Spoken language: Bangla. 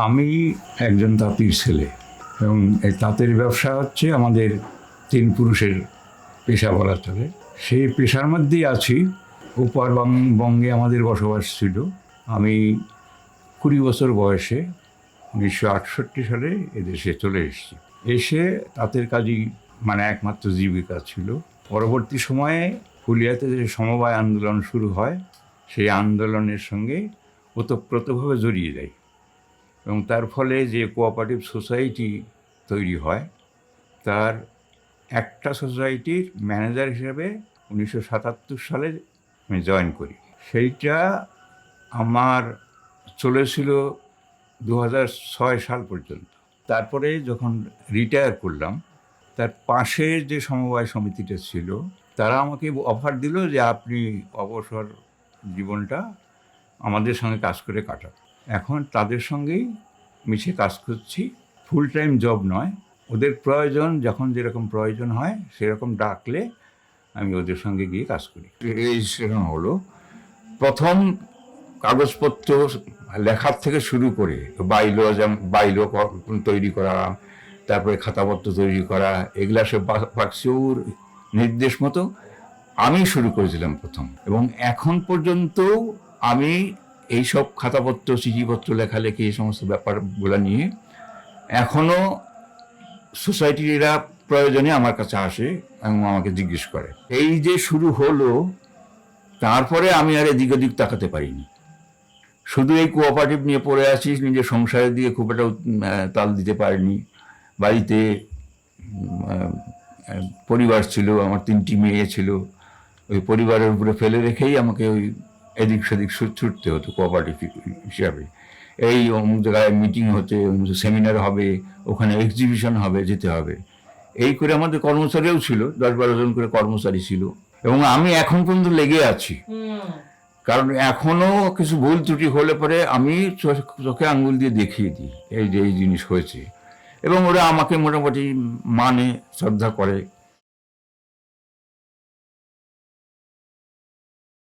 আমি একজন তাঁতির ছেলে এবং এই তাঁতের ব্যবসা হচ্ছে আমাদের তিন পুরুষের পেশা বলা চলে। সেই পেশার মধ্যেই আছি। ওপার বঙ্গে আমাদের বসবাস ছিল। আমি 20 বছর বয়সে 1968 সালে এদেশে চলে এসেছি। এসে তাঁতের কাজই মানে একমাত্র জীবিকা ছিল। পরবর্তী সময়ে ফুলিয়াতে যে সমবায় আন্দোলন শুরু হয়, সেই আন্দোলনের সঙ্গে ওতপ্রোতভাবে জড়িয়ে যাই এবং তার ফলে যে কোঅপারেটিভ সোসাইটি তৈরি হয়, তার একটা সোসাইটির ম্যানেজার হিসেবে 1977 সালে আমি জয়েন করি। সেইটা আমার চলেছিল 2006 সাল পর্যন্ত। তারপরে যখন রিটায়ার করলাম, তার পাশে যে সমবায় সমিতিটা ছিল, তারা আমাকে অফার দিল যে আপনি অবসর জীবনটা আমাদের সঙ্গে কাজ করে কাটান। এখন তাদের সঙ্গেই মিশে কাজ করছি। ফুল টাইম জব নয়, ওদের প্রয়োজন যখন যেরকম প্রয়োজন হয় সেরকম ডাকলে আমি ওদের সঙ্গে গিয়ে কাজ করি। রেজিস্ট্রেশন হলো, প্রথম কাগজপত্র লেখার থেকে শুরু করে বাইলো তৈরি করা, তারপরে খাতাপত্র তৈরি করা, এগুলা সব বাক্সুর নির্দেশ মতো আমি শুরু করেছিলাম প্রথম। এবং এখন পর্যন্ত আমি এইসব খাতাপত্র, চিঠিপত্র, লেখালেখি এই সমস্ত ব্যাপারগুলো নিয়ে এখনও সোসাইটিরা প্রয়োজনে আমার কাছে আসে এবং আমাকে জিজ্ঞেস করে। এই যে শুরু হলো, তারপরে আমি আর এদিক ওদিক তাকাতে পারিনি। শুধু এই কোঅপারেটিভ নিয়ে পড়ে আছি, নিজের সংসারের দিকে খুব একটা তাল দিতে পারিনি। বাড়িতে পরিবার ছিল, আমার 3টি মেয়ে ছিল। ওই পরিবারের উপরে ফেলে রেখেই আমাকে ওই এদিক সেদিক ছুটতে হতো কোঅপারেটিভ হিসাবে। এই অমুক জায়গায় মিটিং হচ্ছে, সেমিনার হবে, ওখানে এক্সিবিশন হবে, যেতে হবে। এই করে আমাদের কর্মচারীও ছিল, 10-12 জন করে কর্মচারী ছিল। এবং আমি এখন পর্যন্ত লেগে আছি, কারণ এখনও কিছু ভুল ত্রুটি হলে পরে আমি চোখে আঙ্গুল দিয়ে দেখিয়ে দিই এই যে এই জিনিস হয়েছে, এবং ওরা আমাকে মোটামুটি মানে, শ্রদ্ধা করে।